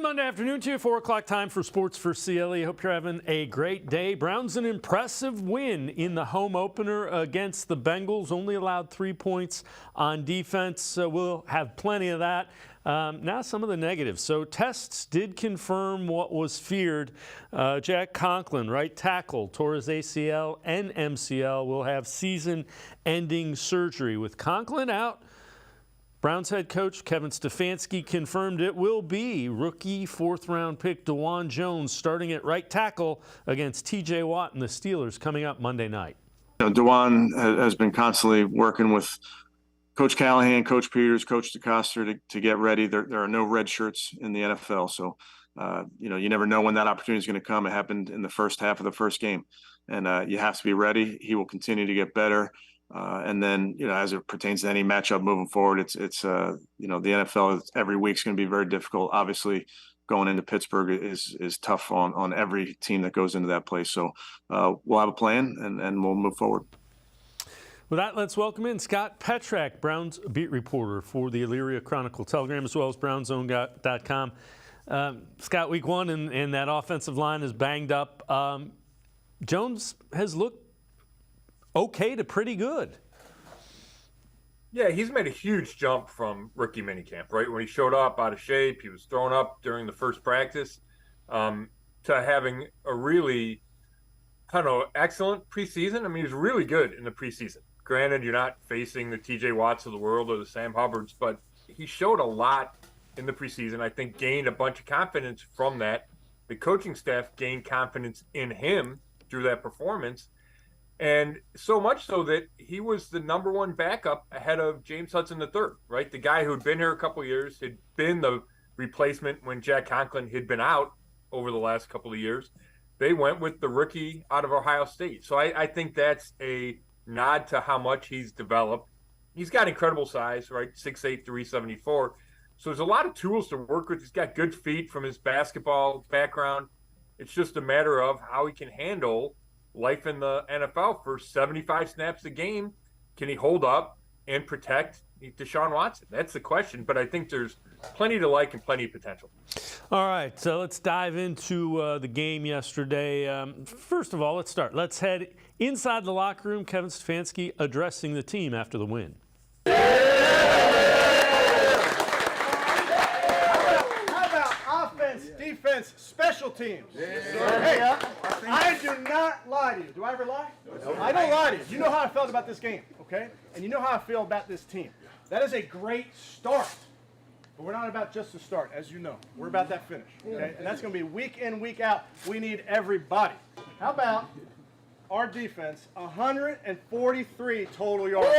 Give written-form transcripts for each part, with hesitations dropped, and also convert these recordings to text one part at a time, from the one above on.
Monday afternoon to you, 4 o'clock time for Sports4CLE. Hope you're having a great day. Browns an impressive win in the home opener against the Bengals. Only allowed 3 points on defense. We'll have plenty of that. Now some of the negatives. So tests did confirm what was feared. Jack Conklin, right tackle, tore his ACL and MCL, will have season-ending surgery. With Conklin out, Browns head coach Kevin Stefanski confirmed it will be rookie fourth-round pick DeJuan Jones starting at right tackle against T.J. Watt and the Steelers coming up Monday night. DeJuan has been constantly working with Coach Callahan, Coach Peters, Coach DeCoster to get ready. There are no red shirts in the NFL, so you never know when that opportunity is going to come. It happened in the first half of the first game, and you have to be ready. He will continue to get better. And then, as it pertains to any matchup moving forward, it's the NFL every week is going to be very difficult. Obviously, going into Pittsburgh is tough on every team that goes into that place. So we'll have a plan and we'll move forward. With that, let's welcome in Scott Petrak, Browns beat reporter for the Elyria Chronicle-Telegram, as well as BrownsZone.com. Scott, week one and that offensive line is banged up. Jones has looked okay to pretty good. Yeah, he's made a huge jump from rookie minicamp, right? When he showed up out of shape, he was thrown up during the first practice, to having a really kind of excellent preseason. I mean, he was really good in the preseason. Granted, you're not facing the T.J. Watts of the world or the Sam Hubbards, but he showed a lot in the preseason. I think gained a bunch of confidence from that. The coaching staff gained confidence in him through that performance. And so much so that he was the number one backup ahead of James Hudson III, right? The guy who had been here a couple of years, had been the replacement when Jack Conklin had been out over the last couple of years. They went with the rookie out of Ohio State. So I think that's a nod to how much he's developed. He's got incredible size, right? 6'8", 374. So there's a lot of tools to work with. He's got good feet from his basketball background. It's just a matter of how he can handle life in the NFL for 75 snaps a game. Can he hold up and protect Deshaun Watson? That's the question, but I think there's plenty to like and plenty of potential. All right, so let's dive into the game yesterday. First of all, let's head inside the locker room. Kevin Stefanski addressing the team after the win. Defense, special teams. Hey, I do not lie to you. Do I ever lie? I don't lie to you. You know how I felt about this game, okay? And you know how I feel about this team. That is a great start. But we're not about just the start, as you know. We're about that finish, okay? And that's going to be week in, week out. We need everybody. How about our defense, 143 total yards.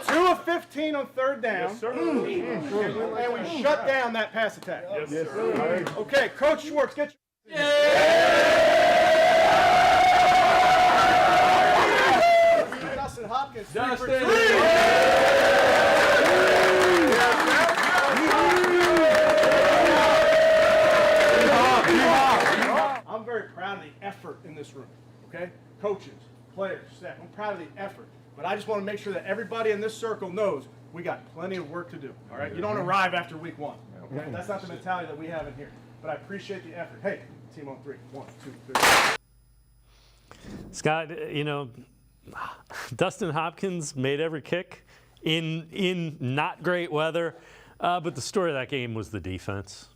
2 of 15 on third down. Yes, sir. And we shut down that pass attack. Yes, sir. Okay, Coach Schwartz, get your... Dustin Hopkins, 3 for 3. I'm very proud of the effort in this room, okay? Coaches, players, staff, I'm proud of the effort. But I just want to make sure that everybody in this circle knows we got plenty of work to do, all right? You don't arrive after week one, okay? That's not the mentality that we have in here. But I appreciate the effort. Hey, team on 3. 1, 2, 3. Scott, Dustin Hopkins made every kick in not great weather, but the story of that game was the defense.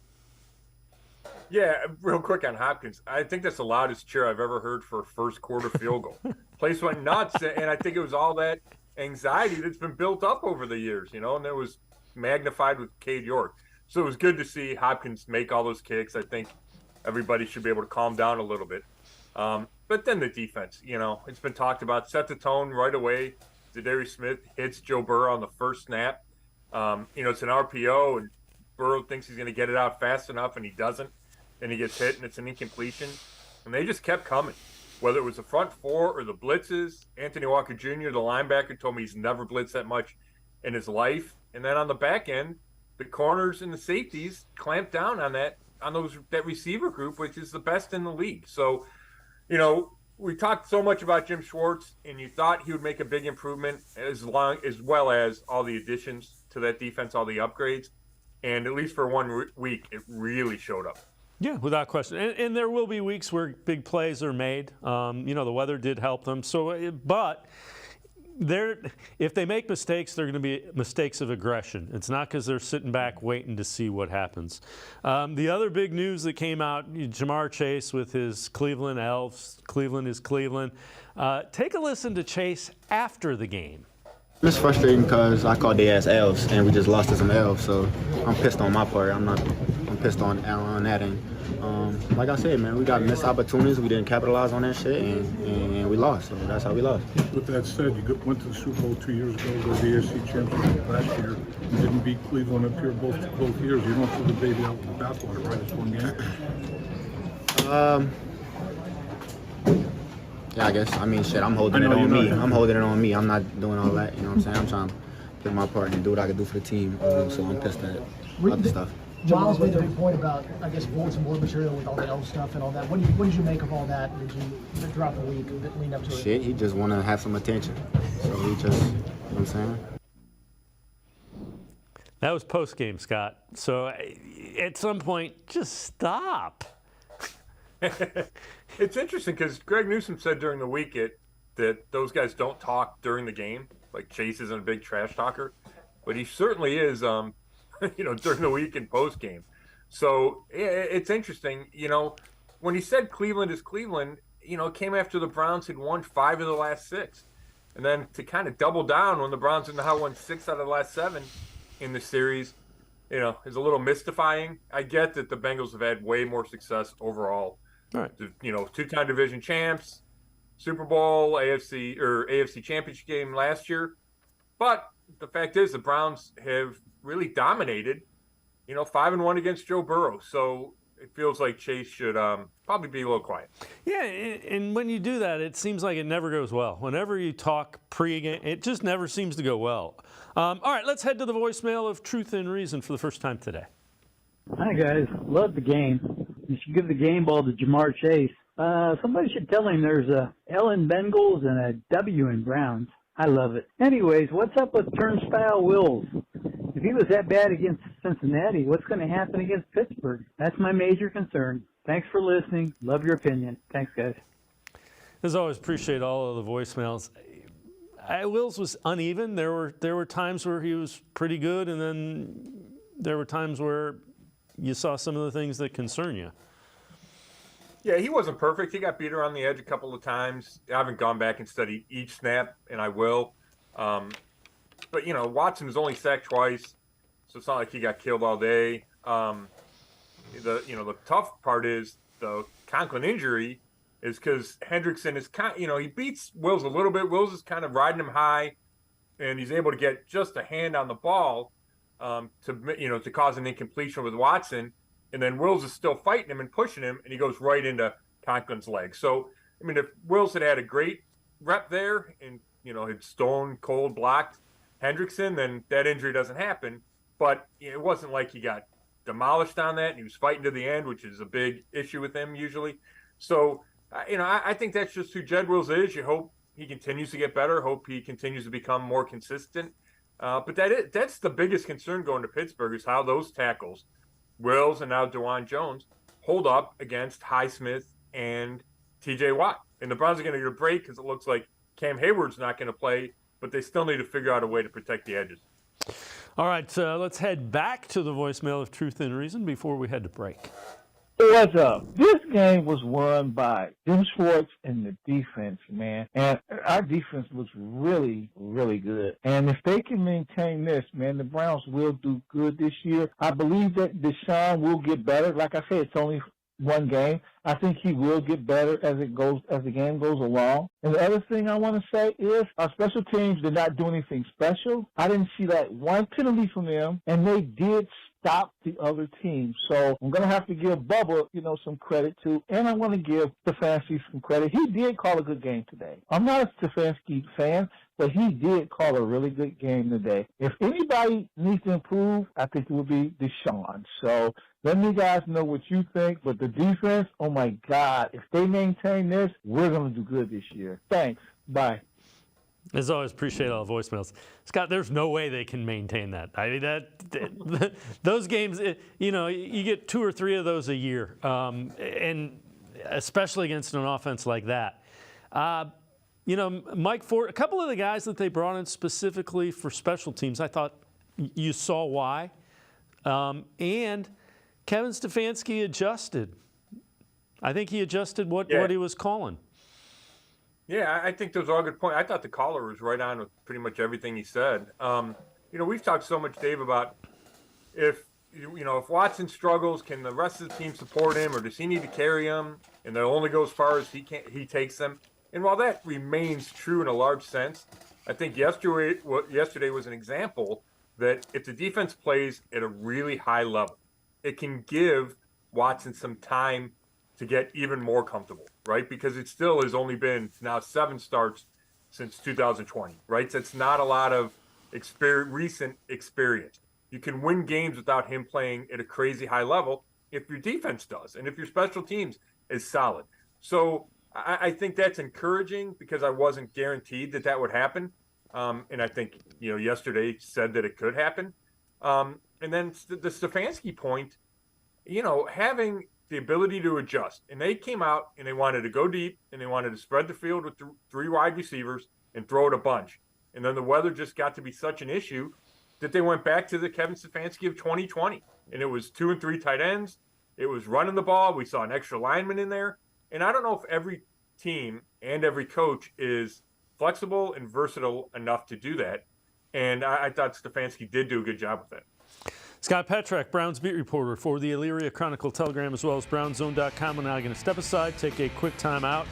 Yeah, real quick on Hopkins. I think that's the loudest cheer I've ever heard for a first quarter field goal. Place went nuts, and I think it was all that anxiety that's been built up over the years, and it was magnified with Cade York. So it was good to see Hopkins make all those kicks. I think everybody should be able to calm down a little bit. But then the defense, it's been talked about. Set the tone right away. Zadarius Smith hits Joe Burrow on the first snap. It's an RPO, and Burrow thinks he's going to get it out fast enough, and he doesn't. And he gets hit, and it's an incompletion. And they just kept coming, whether it was the front four or the blitzes. Anthony Walker Jr., the linebacker, told me he's never blitzed that much in his life. And then on the back end, the corners and the safeties clamped down on that receiver group, which is the best in the league. So, we talked so much about Jim Schwartz, and you thought he would make a big improvement as well as all the additions to that defense, all the upgrades. And at least for 1 week, it really showed up. Yeah, without question. And there will be weeks where big plays are made. The weather did help them. But if they make mistakes, they're going to be mistakes of aggression. It's not because they're sitting back waiting to see what happens. The other big news that came out, Jamar Chase with his Cleveland Elves. Cleveland is Cleveland. Take a listen to Chase after the game. It's frustrating because I called they as elves and we just lost to some elves, so I'm pissed on my part. I'm pissed on that. And like I said, man, we got missed opportunities. We didn't capitalize on that shit, and we lost. So that's how we lost. With that said, you went to the Super Bowl 2 years ago, go to the AFC Championship last year. You didn't beat Cleveland up here both years. You don't throw the baby out with the bathwater, right? It's one game. Yeah, I guess. I mean, shit, I'm holding it on me. I'm holding it on me. I'm not doing all that. You know what I'm saying? I'm trying to play my part and do what I can do for the team. So I'm pissed at other stuff. Miles made a big point about, I guess, pulling some more material with all the elf stuff and all that. What did you make of all that? Did you throughout the week lean up to it? Shit, he just want to have some attention. So he just, you know what I'm saying? That was post-game, Scott. So at some point, just stop. It's interesting because Greg Newsome said during the week that those guys don't talk during the game. Like Chase isn't a big trash talker, but he certainly is, during the week and post game. So it's interesting, when he said Cleveland is Cleveland, it came after the Browns had won 5 of the last 6. And then to kind of double down when the Browns had now won 6 out of the last 7 in the series, is a little mystifying. I get that the Bengals have had way more success overall. All right. 2-time division champs, Super Bowl, AFC Championship game last year. But the fact is the Browns have really dominated, 5-1 against Joe Burrow. So it feels like Chase should probably be a little quiet. Yeah, and when you do that, it seems like it never goes well. Whenever you talk pre-game, it just never seems to go well. All right, let's head to the voicemail of Truth and Reason for the first time today. Hi, guys. Love the game. You should give the game ball to Jamar Chase. Somebody should tell him there's a L in Bengals and a W in Browns. I love it. Anyways, what's up with Turnstile Wills? If he was that bad against Cincinnati, what's going to happen against Pittsburgh? That's my major concern. Thanks for listening. Love your opinion. Thanks, guys. As always, appreciate all of the voicemails. Wills was uneven. There were times where he was pretty good, and then there were times where you saw some of the things that concern you. Yeah, he wasn't perfect. He got beat around the edge a couple of times. I haven't gone back and studied each snap, and I will. But, Watson was only sacked twice, so it's not like he got killed all day. The tough part is the Conklin injury is because Hendrickson is he beats Wills a little bit. Wills is kind of riding him high, and he's able to get just a hand on the ball to cause an incompletion with Watson. And then Wills is still fighting him and pushing him, and he goes right into Conklin's leg. So, if Wills had a great rep there and, had stone cold blocked Hendrickson, then that injury doesn't happen. But it wasn't like he got demolished on that, and he was fighting to the end, which is a big issue with him usually. So, I think that's just who Jed Wills is. You hope he continues to get better, hope he continues to become more consistent. But that's the biggest concern going to Pittsburgh is how those tackles, Wills and now DeJuan Jones, hold up against Highsmith and TJ Watt. And the Browns are going to get a break because it looks like Cam Hayward's not going to play, but they still need to figure out a way to protect the edges. All right, let's head back to the voicemail of Truth and Reason before we head to break. What's up? This game was won by Jim Schwartz and the defense, man. And our defense looks really, really good. And if they can maintain this, man, the Browns will do good this year. I believe that Deshaun will get better. Like I said, it's only one game. I think he will get better as the game goes along. And the other thing I want to say is our special teams did not do anything special. I didn't see that one penalty from them, and they did stop the other team. So I'm going to have to give Bubba, some credit too, and I want to give Stefanski some credit. He did call a good game today. I'm not a Stefanski fan, but he did call a really good game today. If anybody needs to improve, I think it would be Deshaun. So Let me guys know what you think. But the defense, oh my God, if they maintain this, we're going to do good this year. Thanks. Bye. As always, appreciate all the voicemails. Scott, there's no way they can maintain that. I mean, those games, you get 2 or 3 of those a year, and especially against an offense like that. Mike Ford, a couple of the guys that they brought in specifically for special teams, I thought you saw why. And Kevin Stefanski adjusted. I think he adjusted what he was calling. Yeah, I think those are all good points. I thought the caller was right on with pretty much everything he said. We've talked so much, Dave, about if Watson struggles, can the rest of the team support him, or does he need to carry him? And they'll only go as far as he takes them. And while that remains true in a large sense, I think yesterday was an example that if the defense plays at a really high level, it can give Watson some time to get even more comfortable, right? Because it still has only been now 7 starts since 2020, right? So it's not a lot of recent experience. You can win games without him playing at a crazy high level if your defense does, and if your special teams is solid. So I think that's encouraging because I wasn't guaranteed that would happen. And I think, yesterday said that it could happen. And then the Stefanski point, having the ability to adjust. And they came out and they wanted to go deep and they wanted to spread the field with 3 wide receivers and throw it a bunch. And then the weather just got to be such an issue that they went back to the Kevin Stefanski of 2020. And it was 2 and 3 tight ends. It was running the ball. We saw an extra lineman in there. And I don't know if every team and every coach is flexible and versatile enough to do that. And I thought Stefanski did do a good job with it. Scott Petrak, Browns beat reporter for the Elyria Chronicle-Telegram as well as BrownsZone.com. We're now going to step aside, take a quick time out.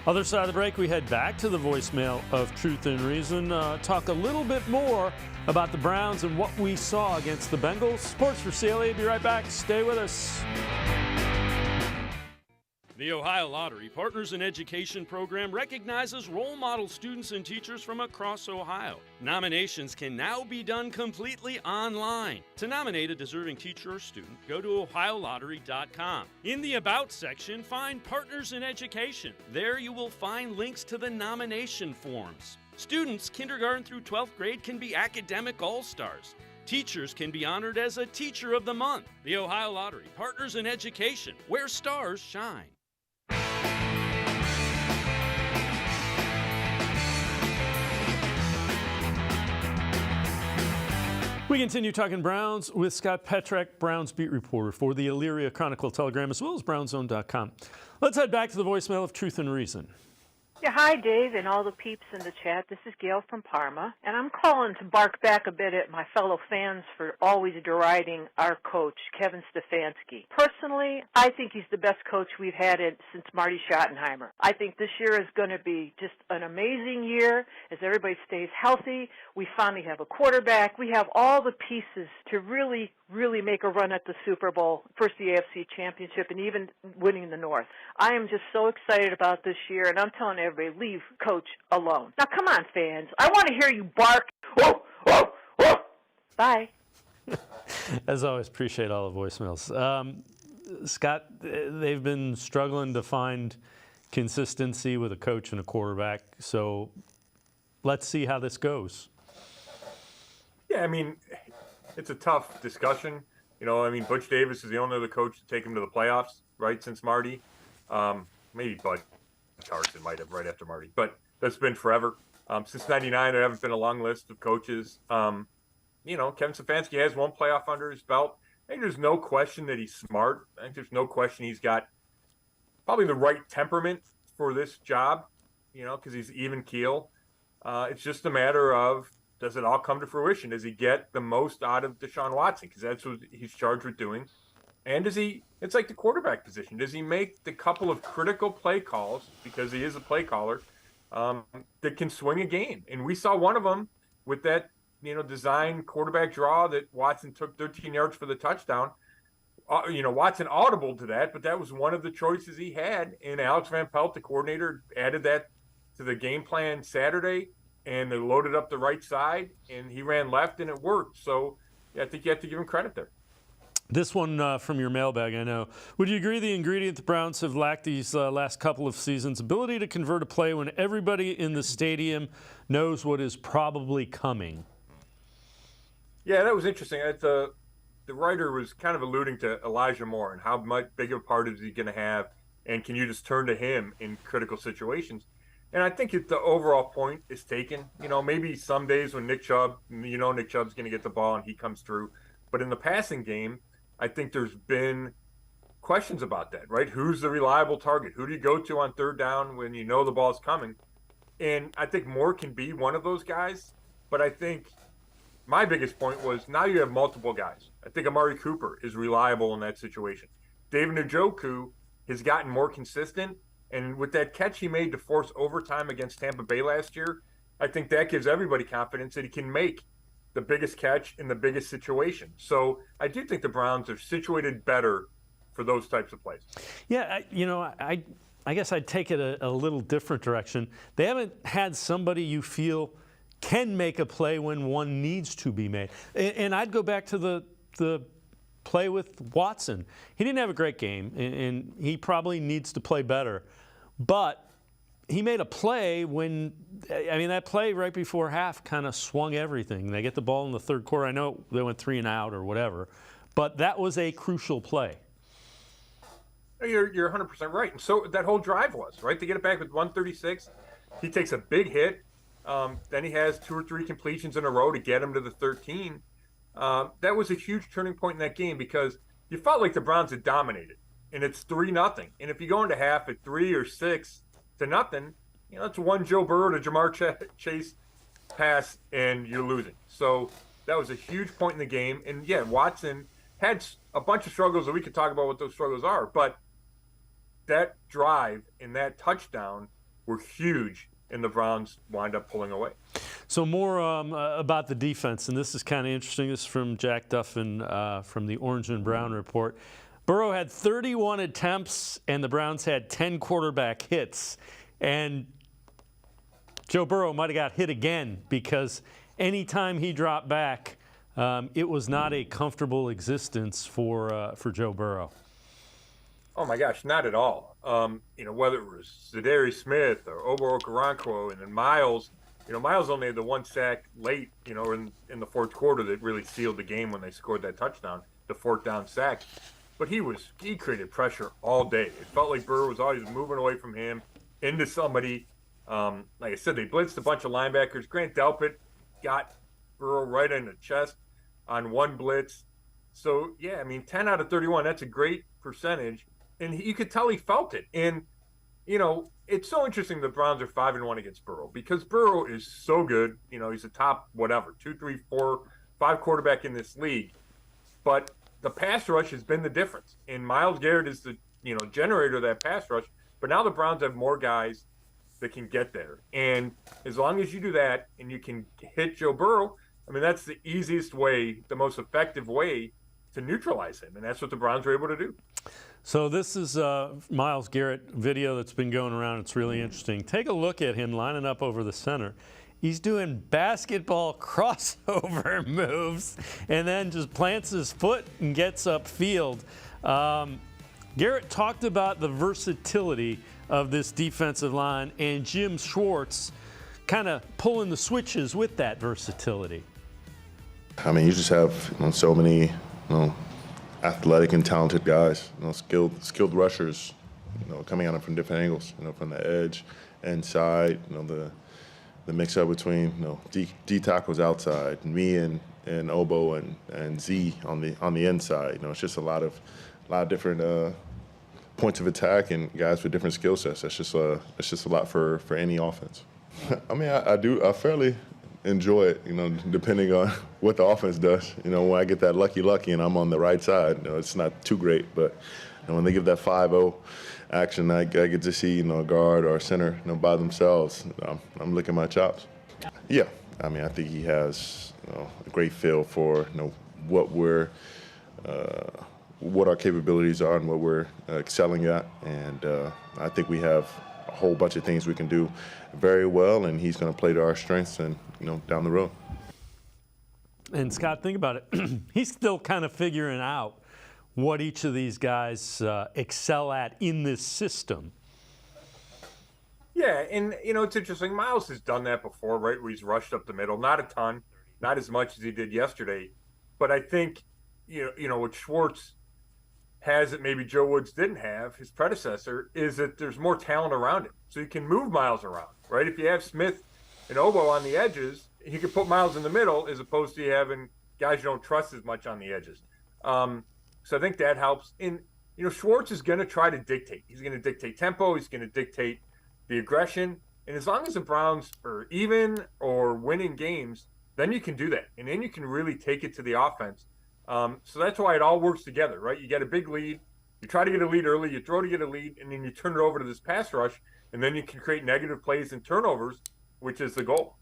Other side of the break, we head back to the voicemail of Truth and Reason, talk a little bit more about the Browns and what we saw against the Bengals. Sports4CLE, be right back. Stay with us. The Ohio Lottery Partners in Education program recognizes role model students and teachers from across Ohio. Nominations can now be done completely online. To nominate a deserving teacher or student, go to ohiolottery.com. In the About section, find Partners in Education. There you will find links to the nomination forms. Students kindergarten through 12th grade can be academic all-stars. Teachers can be honored as a Teacher of the Month. The Ohio Lottery Partners in Education, where stars shine. We continue talking Browns with Scott Petrak, Browns beat reporter for the Elyria Chronicle-Telegram as well as BrownsZone.com. Let's head back to the voicemail of Truth and Reason. Yeah, hi, Dave, and all the peeps in the chat. This is Gail from Parma, and I'm calling to bark back a bit at my fellow fans for always deriding our coach, Kevin Stefanski. Personally, I think he's the best coach we've had since Marty Schottenheimer. I think this year is going to be just an amazing year as everybody stays healthy. We finally have a quarterback. We have all the pieces to really make a run at the Super Bowl, first the AFC Championship, and even winning the North. I am just so excited about this year, and I'm telling everybody, leave Coach alone. Now, come on, fans. I want to hear you bark. Whoa, whoa, whoa. Bye. As always, appreciate all the voicemails. Scott, they've been struggling to find consistency with a coach and a quarterback, so let's see how this goes. Yeah, I mean, it's a tough discussion. Butch Davis is the only other coach to take him to the playoffs, right, since Marty. Maybe Bud Carson might have right after Marty, but that's been forever. Since '99, there haven't been a long list of coaches. Kevin Stefanski has 1 playoff under his belt. I think there's no question that he's smart. I think there's no question he's got probably the right temperament for this job, because he's even keel. It's just a matter of, does it all come to fruition? Does he get the most out of Deshaun Watson? Because that's what he's charged with doing. And it's like the quarterback position. Does he make the couple of critical play calls, because he is a play caller, that can swing a game? And we saw one of them with that, design quarterback draw that Watson took 13 yards for the touchdown. Watson audible to that, but that was one of the choices he had. And Alex Van Pelt, the coordinator, added that to the game plan Saturday. And they loaded up the right side, and he ran left, and it worked. So, yeah, I think you have to give him credit there. This one from your mailbag, I know. Would you agree the ingredient the Browns have lacked these last couple of seasons? Ability to convert a play when everybody in the stadium knows what is probably coming. Yeah, that was interesting. The writer was kind of alluding to Elijah Moore and how much big of a part is he going to have, and can you just turn to him in critical situations? And I think the overall point is taken. You know, maybe some days when Nick Chubb's going to get the ball and he comes through. But in the passing game, I think there's been questions about that, right? Who's the reliable target? Who do you go to on third down when you know the ball's coming? And I think Moore can be one of those guys. But I think my biggest point was now you have multiple guys. I think Amari Cooper is reliable in that situation. David Njoku has gotten more consistent. And with that catch he made to force overtime against Tampa Bay last year, I think that gives everybody confidence that he can make the biggest catch in the biggest situation. So I do think the Browns are situated better for those types of plays. Yeah, I guess I'd take it a little different direction. They haven't had somebody you feel can make a play when one needs to be made. And I'd go back to the play with Watson. He didn't have a great game, and he probably needs to play better. But he made a play when, that play right before half kind of swung everything. They get the ball in the third quarter. I know they went 3 and out or whatever, but that was a crucial play. You're 100% right. And so that whole drive was, right? They get it back with 136. He takes a big hit. Then he has 2 or 3 completions in a row to get him to the 13. That was a huge turning point in that game because you felt like the Browns had dominated, and it's 3-0. And if you go into half at 3 or 6 to nothing, it's one Joe Burrow to Jamar Chase pass, and you're losing. So that was a huge point in the game. And yeah, Watson had a bunch of struggles, and we could talk about what those struggles are, but that drive and that touchdown were huge, and the Browns wind up pulling away. So more about the defense, and this is kind of interesting. This is from Jack Duffin from the Orange and Brown Report. Burrow had 31 attempts, and the Browns had 10 quarterback hits. And Joe Burrow might have got hit again because anytime he dropped back, it was not a comfortable existence for Joe Burrow. Oh my gosh, not at all. Whether it was Zadarius Smith or Obo Okoronkwo, and then Miles. Miles only had the 1 sack late, in the fourth quarter that really sealed the game when they scored that touchdown, the 4th down sack. But he created pressure all day. It felt like Burrow was always moving away from him into somebody. Like I said, they blitzed a bunch of linebackers. Grant Delpit got Burrow right in the chest on 1 blitz. So, yeah, 10 out of 31, that's a great percentage. And you could tell he felt it. And, it's so interesting the Browns are 5-1 against Burrow because Burrow is so good. He's a top, 2, 3, 4, 5 quarterback in this league. But the pass rush has been the difference. And Myles Garrett is the, generator of that pass rush. But now the Browns have more guys that can get there. And as long as you do that and you can hit Joe Burrow, that's the easiest way, the most effective way to neutralize him. And that's what the Browns were able to do. So this is Myles Garrett video that's been going around. It's really interesting. Take a look at him lining up over the center. He's doing basketball crossover moves and then just plants his foot and gets upfield. Garrett talked about the versatility of this defensive line and Jim Schwartz kind of pulling the switches with that versatility. You just have so many athletic and talented guys, skilled rushers, coming at them from different angles, from the edge, inside, the mix up between, D tackles outside, me and Obo and Z on the inside. It's just a lot of different points of attack and guys with different skill sets. It's just a lot for any offense. I fairly enjoy it, depending on what the offense does. When I get that lucky and I'm on the right side, it's not too great. But when they give that 5-0 action, I get to see, a guard or a center, by themselves. I'm licking my chops. Yeah, I think he has a great feel for, what our capabilities are and what we're excelling at. And I think we have a whole bunch of things we can do very well, and he's going to play to our strengths and, down the road. And Scott, think about it. He's still kind of figuring out what each of these guys excel at in this system. Yeah, and it's interesting. Miles has done that before, right? Where he's rushed up the middle, not a ton, not as much as he did yesterday, but I think what Schwartz has that maybe Joe Woods didn't have, his predecessor, is that there's more talent around him, so you can move Miles around, right? If you have Smith and Obo on the edges, you can put Miles in the middle as opposed to having guys you don't trust as much on the edges. So I think that helps. And Schwartz is going to try to dictate. He's going to dictate tempo. He's going to dictate the aggression, and as long as the Browns are even or winning games, then you can do that, and then you can really take it to the offense. So that's why it all works together, right? You get a big lead, you try to get a lead early, you throw to get a lead, and then you turn it over to this pass rush, and then you can create negative plays and turnovers, which is the goal.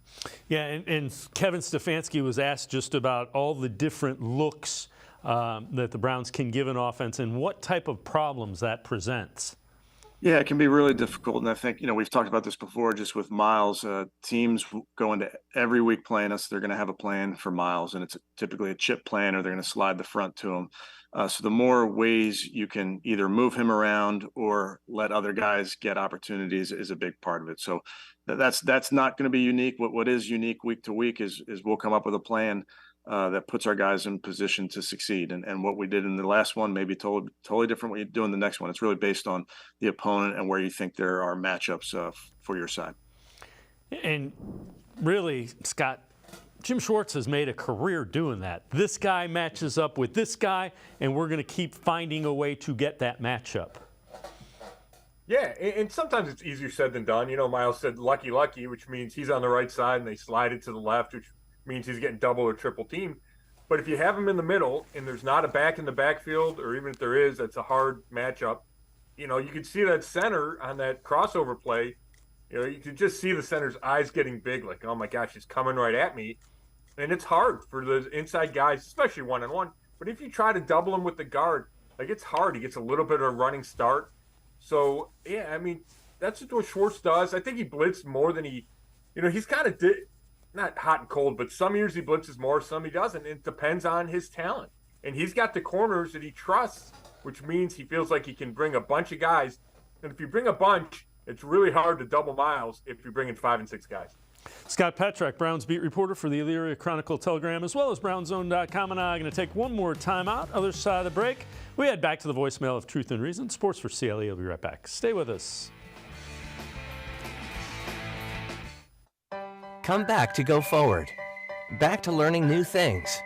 Yeah, and Kevin Stefanski was asked just about all the different looks that the Browns can give an offense and what type of problems that presents. Yeah, it can be really difficult. And I think, we've talked about this before just with Miles. Teams go into every week playing us. They're going to have a plan for Miles, and it's typically a chip plan, or they're going to slide the front to him. So the more ways you can either move him around or let other guys get opportunities is a big part of it. So that's not going to be unique. What is unique week to week is we'll come up with a plan that puts our guys in position to succeed. And what we did in the last one may be totally different what you do in the next one. It's really based on the opponent and where you think there are matchups for your side. And really, Scott, Jim Schwartz has made a career doing that. This guy matches up with this guy, and we're going to keep finding a way to get that matchup. Yeah, and sometimes it's easier said than done. Miles said lucky, which means he's on the right side and they slide it to the left, which means he's getting double or triple team. But if you have him in the middle and there's not a back in the backfield, or even if there is, that's a hard matchup. You can see that center on that crossover play. You can just see the center's eyes getting big, like, oh my gosh, he's coming right at me. And it's hard for the inside guys, especially one-on-one. But if you try to double him with the guard, it's hard. He gets a little bit of a running start. So, yeah, that's what Schwartz does. I think he blitzed more than he's kind of not hot and cold, but some years he blitzes more, some he doesn't. It depends on his talent. And he's got the corners that he trusts, which means he feels like he can bring a bunch of guys. And if you bring a bunch, it's really hard to double Miles if you're bringing 5 and 6 guys. Scott Petrak, Browns beat reporter for the Elyria Chronicle-Telegram, as well as BrownZone.com, and I'm going to take one more time out. Other side of the break, we head back to the voicemail of Truth and Reason. Sports4CLE will be right back. Stay with us. Come back to go forward. Back to learning new things.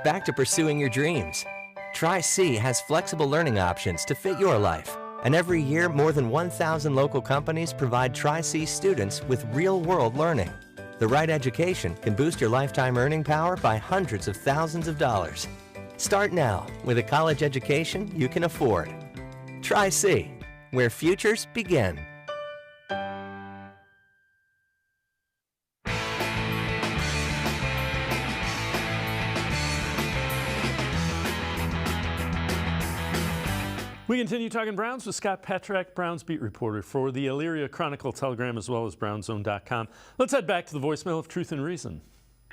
Back to pursuing your dreams. Tri-C has flexible learning options to fit your life. And every year, more than 1,000 local companies provide Tri-C students with real-world learning. The right education can boost your lifetime earning power by hundreds of thousands of dollars. Start now with a college education you can afford. Tri-C, where futures begin. We continue talking Browns with Scott Petrak, Browns beat reporter for the Elyria Chronicle-Telegram, as well as BrownZone.com. Let's head back to the voicemail of Truth and Reason.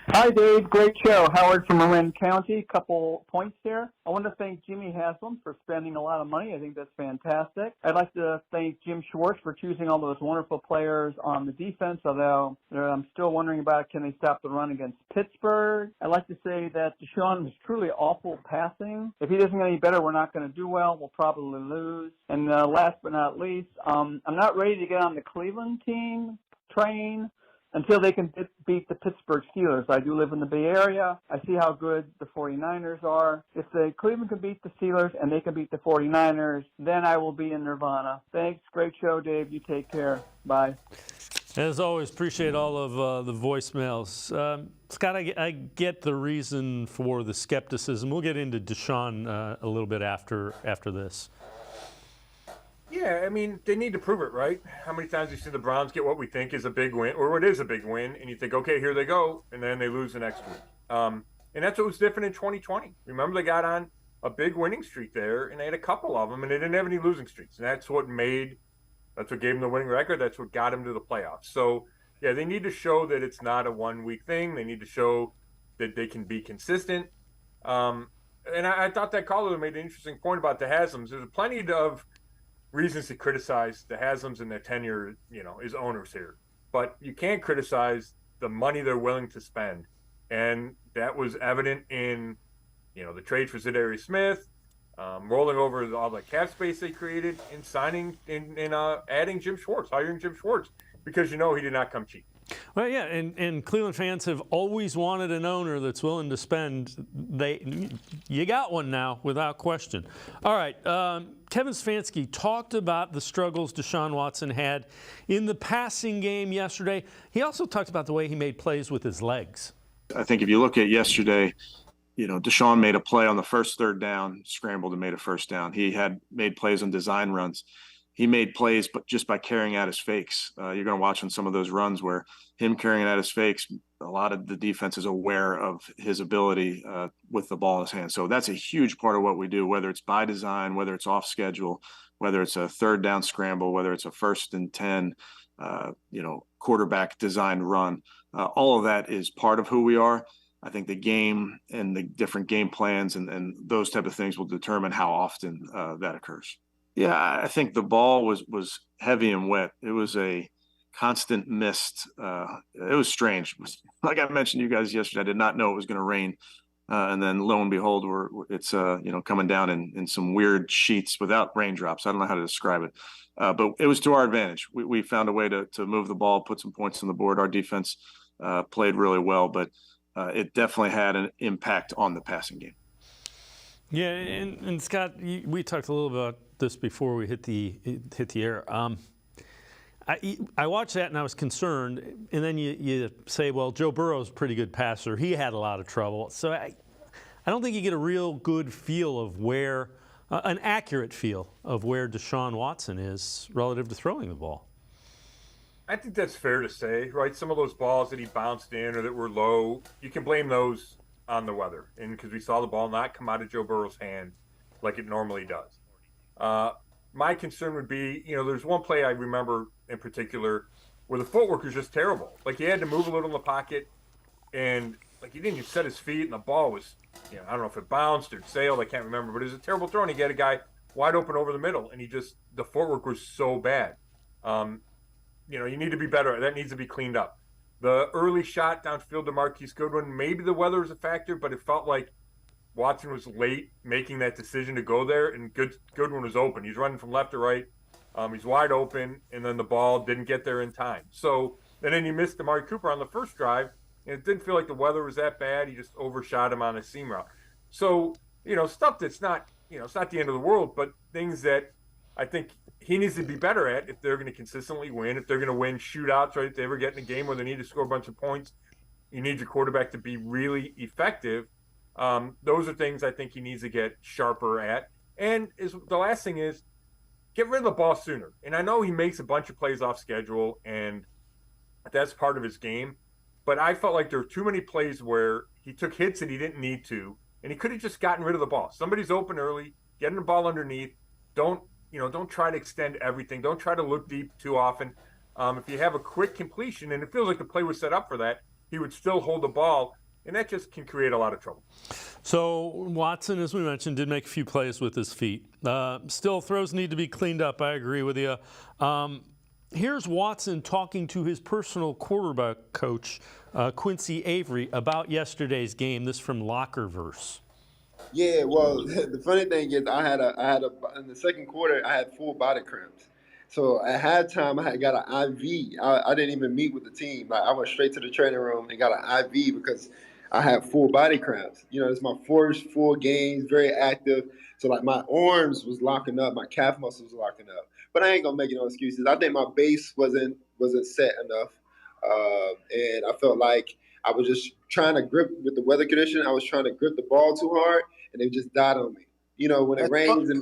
Hi, Dave. Great show. Howard from Marin County. Couple points there. I want to thank Jimmy Haslam for spending a lot of money. I think that's fantastic. I'd like to thank Jim Schwartz for choosing all those wonderful players on the defense, although I'm still wondering about can they stop the run against Pittsburgh. I'd like to say that Deshaun was truly awful passing. If he doesn't get any better, we're not going to do well. We'll probably lose. And last but not least, I'm not ready to get on the Cleveland train until they can beat the Pittsburgh Steelers. I do live in the Bay Area. I see how good the 49ers are. If Cleveland can beat the Steelers and they can beat the 49ers, then I will be in nirvana. Thanks. Great show, Dave. You take care. Bye. As always, appreciate all of the voicemails. Scott, I get the reason for the skepticism. We'll get into Deshaun a little bit after this. Yeah, they need to prove it, right? How many times have you seen the Browns get what we think is a big win, or what is a big win, and you think, okay, here they go, and then they lose the next week. And that's what was different in 2020. Remember, they got on a big winning streak there, and they had a couple of them, and they didn't have any losing streaks. And that's what gave them the winning record. That's what got them to the playoffs. So, yeah, they need to show that it's not a one-week thing. They need to show that they can be consistent. and I thought that caller made an interesting point about the Haslam's. There's plenty of reasons to criticize the Haslam's and their tenure, as owners here. But you can't criticize the money they're willing to spend. And that was evident in, the trade for Zadarius Smith, rolling over all the cap space they created, in signing, in adding Jim Schwartz, hiring Jim Schwartz, because he did not come cheap. Well, yeah, and Cleveland fans have always wanted an owner that's willing to spend. You got one now, without question. All right, Kevin Stefanski talked about the struggles Deshaun Watson had in the passing game yesterday. He also talked about the way he made plays with his legs. I think if you look at yesterday, Deshaun made a play on the first third down, scrambled and made a first down. He had made plays on design runs. He made plays, but just by carrying out his fakes. You're going to watch on some of those runs where him carrying out his fakes, a lot of the defense is aware of his ability with the ball in his hand. So that's a huge part of what we do, whether it's by design, whether it's off schedule, whether it's a third down scramble, whether it's a 1st and 10, quarterback designed run. All of that is part of who we are. I think the game and the different game plans and those type of things will determine how often that occurs. Yeah, I think the ball was heavy and wet. It was a constant mist. It was strange. Like I mentioned to you guys yesterday, I did not know it was going to rain. And then lo and behold, it's coming down in some weird sheets without raindrops. I don't know how to describe it. But it was to our advantage. We found a way to move the ball, put some points on the board. Our defense played really well, but it definitely had an impact on the passing game. Yeah, and Scott, we talked a little about this before we hit the air. I watched that and I was concerned, and then you say, well, Joe Burrow's a pretty good passer. He had a lot of trouble. So I don't think you get a real good feel of where, an accurate feel of where Deshaun Watson is relative to throwing the ball. I think that's fair to say, right? Some of those balls that he bounced in or that were low, you can blame those on the weather, and because we saw the ball not come out of Joe Burrow's hand like it normally does. My concern would be, there's one play I remember in particular where the footwork was just terrible. Like he had to move a little in the pocket, and like he didn't even set his feet, and the ball was, I don't know if it bounced or sailed, I can't remember, but it was a terrible throw, and he had a guy wide open over the middle, and the footwork was so bad. You need to be better. That needs to be cleaned up. The early shot downfield to Marquise Goodwin, maybe the weather was a factor, but it felt like Watson was late making that decision to go there, and Goodwin was open. He's running from left to right. He's wide open, and then the ball didn't get there in time. So, and then he missed Amari Cooper on the first drive, and it didn't feel like the weather was that bad. He just overshot him on a seam route. So, stuff that's not, it's not the end of the world, but things that I think he needs to be better at if they're going to consistently win, if they're going to win shootouts, right? If they ever get in a game where they need to score a bunch of points, you need your quarterback to be really effective. Those are things I think he needs to get sharper at. And the last thing is get rid of the ball sooner. And I know he makes a bunch of plays off schedule, and that's part of his game. But I felt like there were too many plays where he took hits that he didn't need to, and he could have just gotten rid of the ball. Somebody's open early, getting the ball underneath. Don't try to extend everything. Don't try to look deep too often. If you have a quick completion, and it feels like the play was set up for that, he would still hold the ball, and that just can create a lot of trouble. So Watson, as we mentioned, did make a few plays with his feet. Still, throws need to be cleaned up. I agree with you. Here's Watson talking to his personal quarterback coach, Quincy Avery, about yesterday's game. This from Lockerverse. Yeah, well, the funny thing is I had in the second quarter, I had full body cramps. So at halftime, I had got an IV. I didn't even meet with the team. Like, I went straight to the training room and got an IV because I had full body cramps. It's my first full games, very active. So like my arms was locking up, my calf muscles was locking up. But I ain't gonna make no excuses. I think my base wasn't set enough, and I felt like I was just trying to grip with the weather condition. I was trying to grip the ball too hard, and it just died on me. When it rains and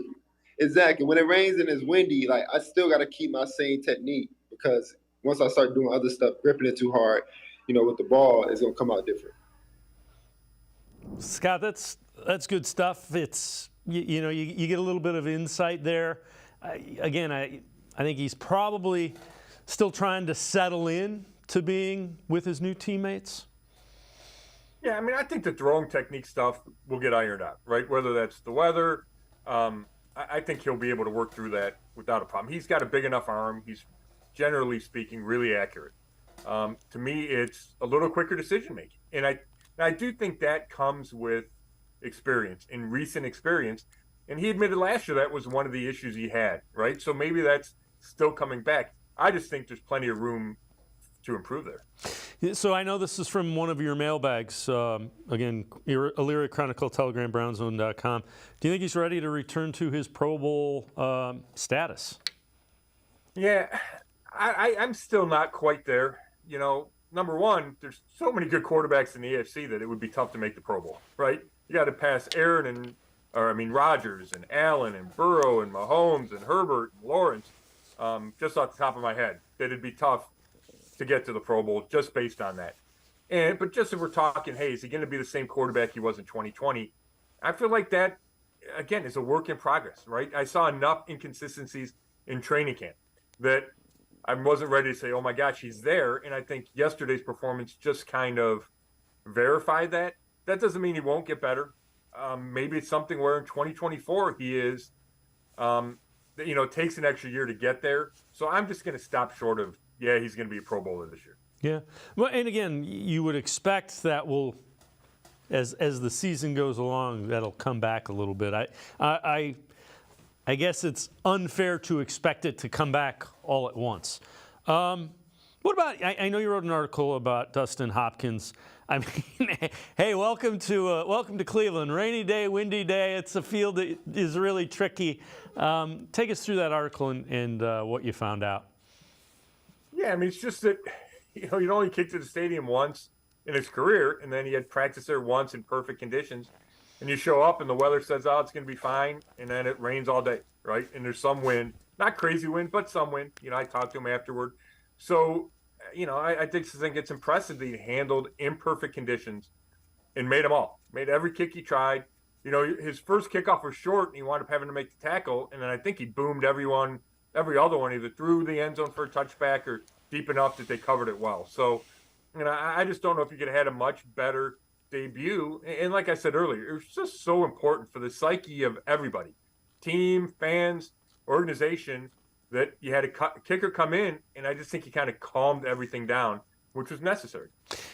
when it rains and it's windy, like I still got to keep my same technique, because once I start doing other stuff, gripping it too hard, with the ball, it's gonna come out different. Scott, that's good stuff. It's you get a little bit of insight there. Again, I think he's probably still trying to settle in to being with his new teammates. Yeah, I mean, I think the throwing technique stuff will get ironed out, right? Whether that's the weather, I think he'll be able to work through that without a problem. He's got a big enough arm. He's, generally speaking, really accurate. To me, it's a little quicker decision making, and I do think that comes with experience, in recent experience. And he admitted last year that was one of the issues he had, right? So maybe that's still coming back. I just think there's plenty of room to improve there. So I know this is from one of your mailbags. Again, Elyria Chronicle, Telegram, BrownsZone.com. Do you think he's ready to return to his Pro Bowl status? Yeah, I'm still not quite there. You know, number one, there's so many good quarterbacks in the AFC that it would be tough to make the Pro Bowl, right? You got to pass Rodgers and Allen and Burrow and Mahomes and Herbert and Lawrence. Just off the top of my head, it'd be tough to get to the Pro Bowl just based on that. But just if we're talking, hey, is he going to be the same quarterback he was in 2020? I feel like that, again, is a work in progress, right? I saw enough inconsistencies in training camp that I wasn't ready to say, oh my gosh, he's there. And I think yesterday's performance just kind of verified that. That doesn't mean he won't get better. Maybe it's something where in 2024 he is, takes an extra year to get there. So I'm just going to stop short of, yeah, he's going to be a Pro Bowler this year. Yeah. Well, and again, you would expect that will, as the season goes along, that'll come back a little bit. I guess it's unfair to expect it to come back all at once. What about, I know you wrote an article about Dustin Hopkins. I mean, hey, welcome to Cleveland. Rainy day, windy day. It's a field that is really tricky. Take us through that article and what you found out. Yeah, I mean, it's just that, he'd only kicked to the stadium once in his career, and then he had practiced there once in perfect conditions. And you show up, and the weather says, oh, it's going to be fine, and then it rains all day, right? And there's some wind. Not crazy wind, but some wind. I talked to him afterward. So, I think it's impressive that he handled imperfect conditions and made them all. Made every kick he tried. His first kickoff was short, and he wound up having to make the tackle, and then I think he boomed every other one, either through the end zone for a touchback or deep enough that they covered it well. So, I just don't know if you could have had a much better debut. And like I said earlier, it was just so important for the psyche of everybody, team, fans, organization, that you had a kicker come in, and I just think he kind of calmed everything down, which was necessary.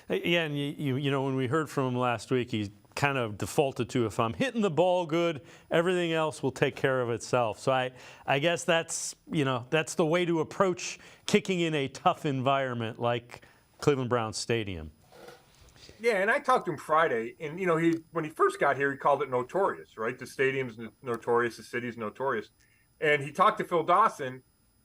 Yeah, and when we heard from him last week, he kind of defaulted to, if I'm hitting the ball good, everything else will take care of itself. So I guess that's the way to approach kicking in a tough environment like Cleveland Browns Stadium. Yeah, and I talked to him Friday, and when he first got here, he called it notorious, right? The stadium's notorious, the city's notorious. And he talked to Phil Dawson,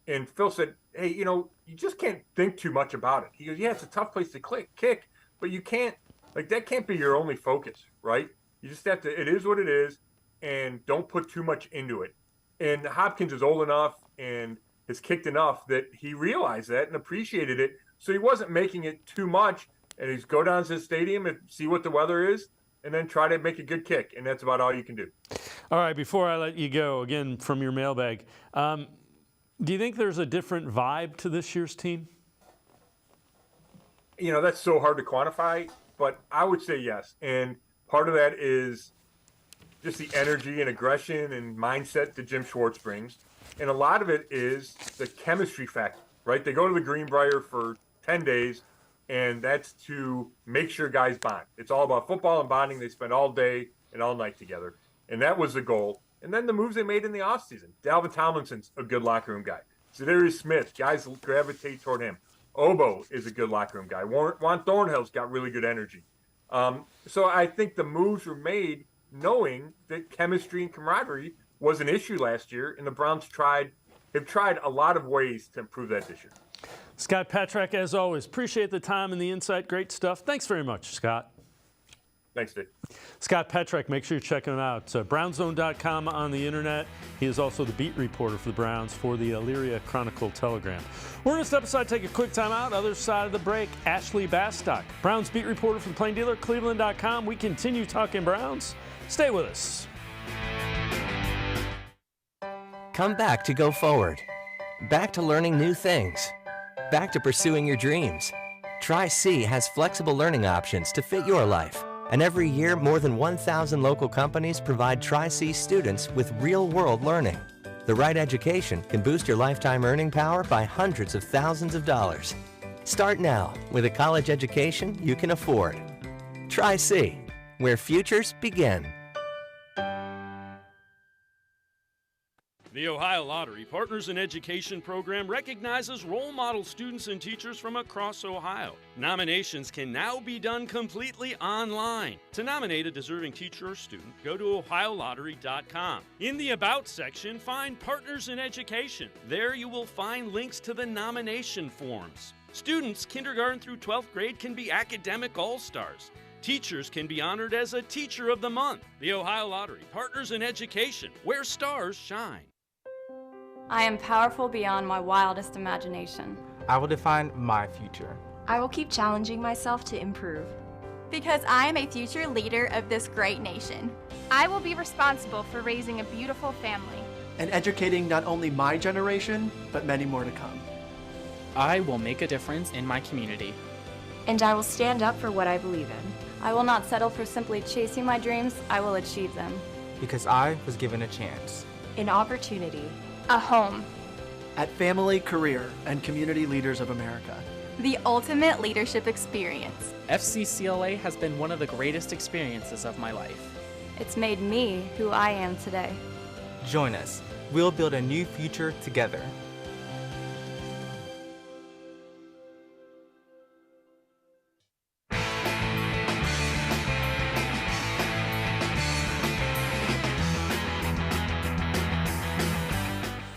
and Phil said, hey, you just can't think too much about it. He goes, yeah, it's a tough place to kick, but you can't, that can't be your only focus, right? You just have to, it is what it is, and don't put too much into it. And Hopkins is old enough and has kicked enough that he realized that and appreciated it. So he wasn't making it too much, and he's go down to the stadium and see what the weather is, and then try to make a good kick, and that's about all you can do. All right, before I let you go, again, from your mailbag, do you think there's a different vibe to this year's team? That's so hard to quantify, but I would say yes. And part of that is just the energy and aggression and mindset that Jim Schwartz brings. And a lot of it is the chemistry factor, right? They go to the Greenbrier for 10 days, and that's to make sure guys bond. It's all about football and bonding. They spend all day and all night together. And that was the goal. And then the moves they made in the offseason. Dalvin Tomlinson's a good locker room guy. Za'Darius Smith, guys gravitate toward him. Obo is a good locker room guy. Juan Thornhill's got really good energy. So I think the moves were made knowing that chemistry and camaraderie was an issue last year, and the Browns have tried a lot of ways to improve that this year. Scott Petrak, as always, appreciate the time and the insight. Great stuff. Thanks very much, Scott. Thanks, Dave. Scott Petrak, make sure you check him out. BrownsZone.com on the internet. He is also the beat reporter for the Browns for the Elyria Chronicle Telegram. We're going to step aside, take a quick time out. Other side of the break, Ashley Bastock, Browns beat reporter for the Plain Dealer, cleveland.com. We continue talking Browns. Stay with us. Come back to go forward. Back to learning new things. Back to pursuing your dreams. Tri-C has flexible learning options to fit your life. And every year, more than 1,000 local companies provide Tri-C students with real-world learning. The right education can boost your lifetime earning power by hundreds of thousands of dollars. Start now with a college education you can afford. Tri-C, where futures begin. The Ohio Lottery Partners in Education program recognizes role model students and teachers from across Ohio. Nominations can now be done completely online. To nominate a deserving teacher or student, go to ohiolottery.com. In the About section, find Partners in Education. There you will find links to the nomination forms. Students kindergarten through 12th grade can be academic all-stars. Teachers can be honored as a Teacher of the Month. The Ohio Lottery Partners in Education, where stars shine. I am powerful beyond my wildest imagination. I will define my future. I will keep challenging myself to improve. Because I am a future leader of this great nation. I will be responsible for raising a beautiful family. And educating not only my generation, but many more to come. I will make a difference in my community. And I will stand up for what I believe in. I will not settle for simply chasing my dreams, I will achieve them. Because I was given a chance. An opportunity. A home. At Family, Career, and Community Leaders of America. The ultimate leadership experience. FCCLA has been one of the greatest experiences of my life. It's made me who I am today. Join us. We'll build a new future together.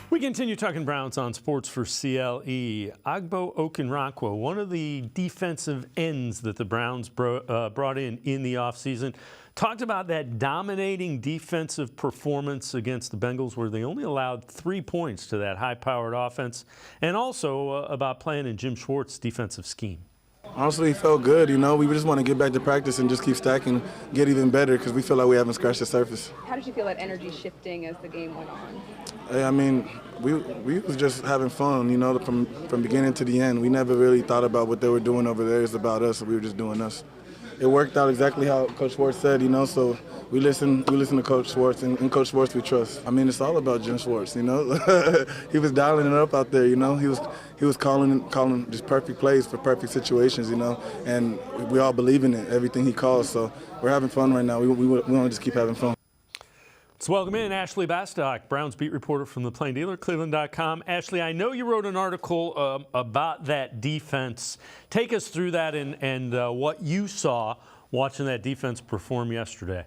We continue talking Browns on Sports for CLE. Agbo Okunrakwo, one of the defensive ends that the Browns brought in the offseason, talked about that dominating defensive performance against the Bengals where they only allowed 3 points to that high-powered offense, and also about playing in Jim Schwartz's defensive scheme. Honestly, it felt good. You know, we just want to get back to practice and just keep stacking, get even better because we feel like we haven't scratched the surface. How did you feel that energy shifting as the game went on? I mean, we was just having fun, you know, from beginning to the end. We never really thought about what they were doing over there. It's about us, so we were just doing us. It worked out exactly how Coach Schwartz said, you know, so we listen to Coach Schwartz, and Coach Schwartz we trust. I mean, it's all about Jim Schwartz, you know. He was dialing it up out there, you know. He was calling just perfect plays for perfect situations, you know, and we all believe in it, everything he calls. So we're having fun right now. We want to just keep having fun. Let's welcome in Ashley Bastock, Browns beat reporter from the Plain Dealer, cleveland.com. Ashley, I know you wrote an article about that defense. Take us through that and what you saw watching that defense perform yesterday.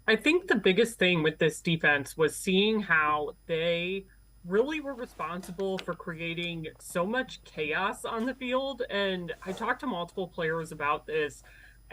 I think the biggest thing with this defense was seeing how they really were responsible for creating so much chaos on the field. And I talked to multiple players about this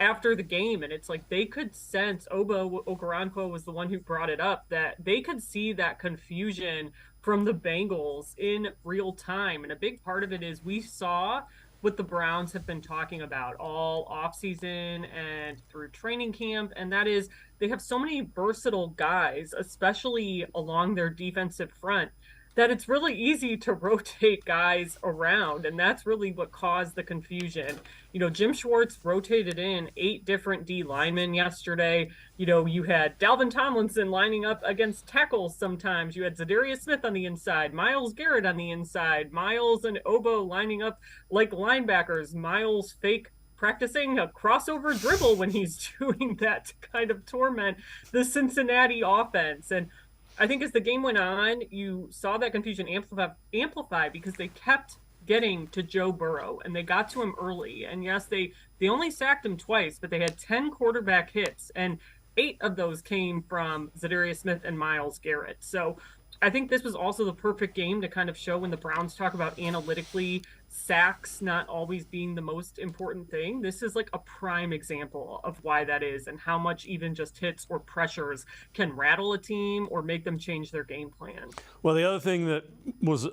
after the game, and it's like they could sense, Obo Okorankwo was the one who brought it up, that they could see that confusion from the Bengals in real time. And a big part of it is we saw what the Browns have been talking about all offseason and through training camp, and that is they have so many versatile guys, especially along their defensive front, that it's really easy to rotate guys around, and that's really what caused the confusion. You know, Jim Schwartz rotated in 8 different D linemen yesterday. You know, you had Dalvin Tomlinson lining up against tackles sometimes. You had Zadarius Smith on the inside, Myles Garrett on the inside, Myles and Obo lining up like linebackers, Myles practicing a crossover dribble when he's doing that to kind of torment the Cincinnati offense. And I think as the game went on, you saw that confusion amplify because they kept getting to Joe Burrow, and they got to him early. And yes, they only sacked him twice, but they had 10 quarterback hits, and 8 of those came from Zadarius Smith and Myles Garrett. So I think this was also the perfect game to kind of show when the Browns talk about analytically sacks not always being the most important thing. This is like a prime example of why that is and how much even just hits or pressures can rattle a team or make them change their game plan. Well, the other thing that was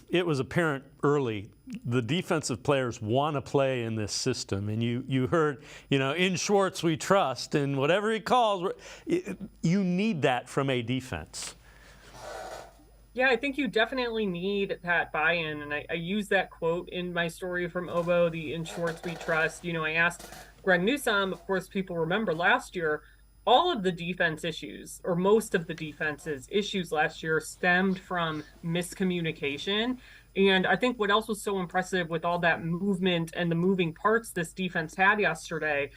it was apparent early, the defensive players want to play in this system. And you heard, you know, in Schwartz we trust, and whatever he calls, you need that from a defense. Yeah, I think you definitely need that buy-in, and I use that quote in my story from Obo, the "In Schwartz We Trust." You know, I asked Greg Newsome, of course, people remember last year, all of the defense issues, or most of the defense's issues last year, stemmed from miscommunication. And I think what else was so impressive with all that movement and the moving parts this defense had yesterday,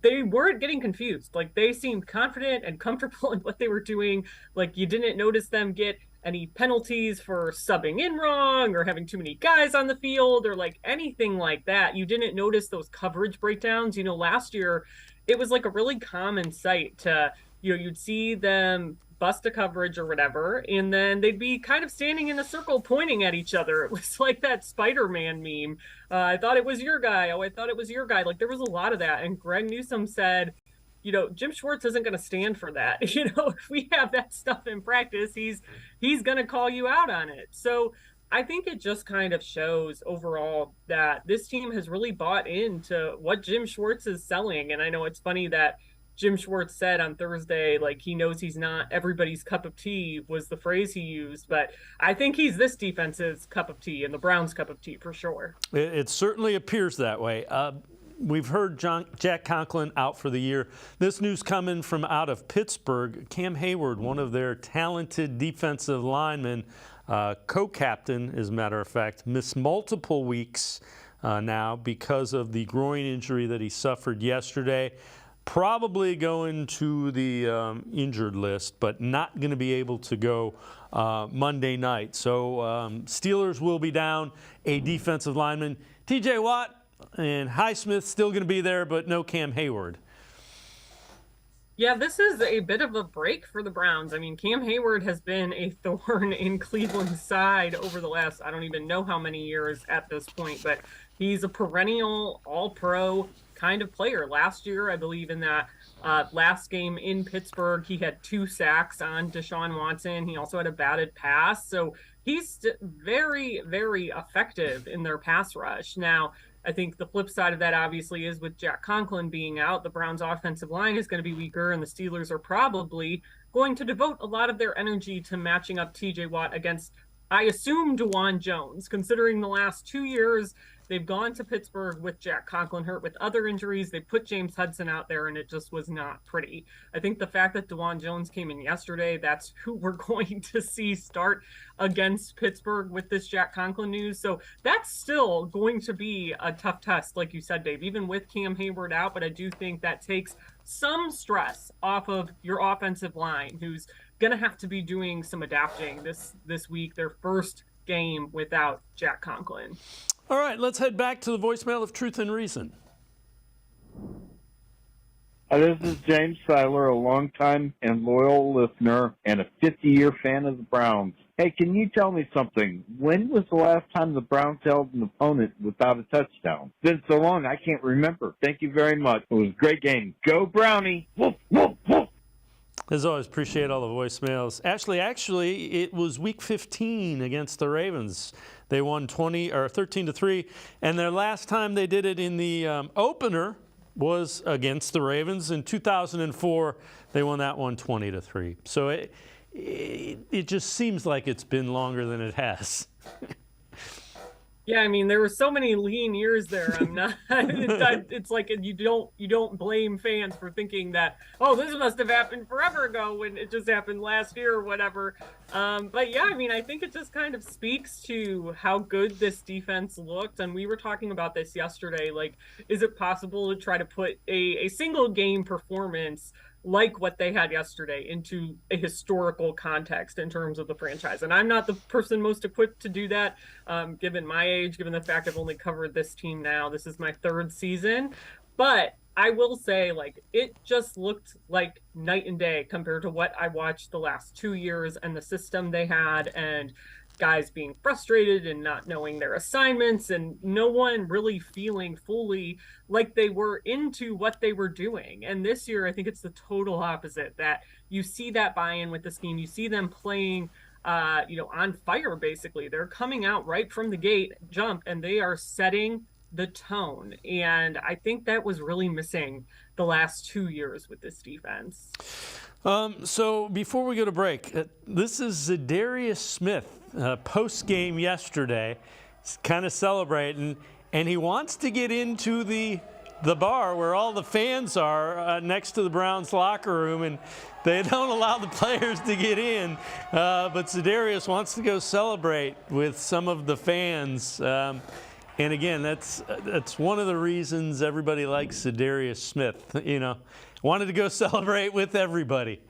they weren't getting confused. Like, they seemed confident and comfortable in what they were doing. Like, you didn't notice them get any penalties for subbing in wrong or having too many guys on the field or like anything like that. You didn't notice those coverage breakdowns. You know, last year it was like a really common sight to, you know, you'd see them bust a coverage or whatever, and then they'd be kind of standing in a circle pointing at each other. It was like that Spider-Man meme. I thought it was your guy. Oh, I thought it was your guy. Like, there was a lot of that. And Greg Newsome said, you know, Jim Schwartz isn't going to stand for that. You know, if we have that stuff in practice, he's going to call you out on it. So I think it just kind of shows overall that this team has really bought into what Jim Schwartz is selling. And I know it's funny that Jim Schwartz said on Thursday, like, he knows he's not everybody's cup of tea was the phrase he used, but I think he's this defense's cup of tea and the Browns' cup of tea for sure. It certainly appears that way. We've heard Jack Conklin out for the year. This news coming from out of Pittsburgh. Cam Hayward, one of their talented defensive linemen, co-captain, as a matter of fact, missed multiple weeks now because of the groin injury that he suffered yesterday. Probably going to the injured list, but not going to be able to go Monday night. So Steelers will be down a defensive lineman. TJ Watt and Highsmith still going to be there, but no Cam Hayward. Yeah, this is a bit of a break for the Browns. I mean, Cam Hayward has been a thorn in Cleveland's side over the last, I don't even know how many years at this point, but he's a perennial all-pro kind of player. Last year, I believe in that last game in Pittsburgh, he had 2 sacks on Deshaun Watson. He also had a batted pass. So he's very, very effective in their pass rush. Now, I think the flip side of that obviously is with Jack Conklin being out, the Browns offensive line is going to be weaker, and the Steelers are probably going to devote a lot of their energy to matching up TJ Watt against, I assume, DeJuan Jones, considering the last 2 years they've gone to Pittsburgh with Jack Conklin hurt with other injuries. They put James Hudson out there, and it just was not pretty. I think the fact that DeJuan Jones came in yesterday, that's who we're going to see start against Pittsburgh with this Jack Conklin news. So that's still going to be a tough test, like you said, Dave, even with Cam Hayward out. But I do think that takes some stress off of your offensive line, who's going to have to be doing some adapting this week, their first game without Jack Conklin. All right, let's head back to the voicemail of Truth and Reason. This is James Seiler, a longtime and loyal listener and a 50-year fan of the Browns. Hey, can you tell me something? When was the last time the Browns held an opponent without a touchdown? It's been so long, I can't remember. Thank you very much. It was a great game. Go Brownie! Woof, woof, woof. As always, appreciate all the voicemails. Actually, it was Week 15 against the Ravens. They won 13-3, and their last time they did it in the opener was against the Ravens in 2004. They won that one 20-3. So it just seems like it's been longer than it has. Yeah, I mean, there were so many lean years there. I'm not. It's like you don't blame fans for thinking that, oh, this must have happened forever ago when it just happened last year or whatever. But yeah, I mean, I think it just kind of speaks to how good this defense looked. And we were talking about this yesterday. Like, is it possible to try to put a single game performance like what they had yesterday into a historical context in terms of the franchise? And I'm not the person most equipped to do that, given my age, given the fact I've only covered this team now. This is my 3rd season. But I will say, like, it just looked like night and day compared to what I watched the last 2 years and the system they had, and guys being frustrated and not knowing their assignments, and no one really feeling fully like they were into what they were doing. And this year, I think it's the total opposite, that you see that buy-in with the scheme. You see them playing, on fire, basically. They're coming out right from the gate, jump, and they are setting the tone. And I think that was really missing the last 2 years with this defense. So before we go to break, this is Zadarius Smith, post-game yesterday, kind of celebrating, and he wants to get into the the bar where all the fans are next to the Browns locker room, and they don't allow the players to get in. But Za'Darius wants to go celebrate with some of the fans. And again, that's one of the reasons everybody likes Za'Darius Smith. You know, wanted to go celebrate with everybody.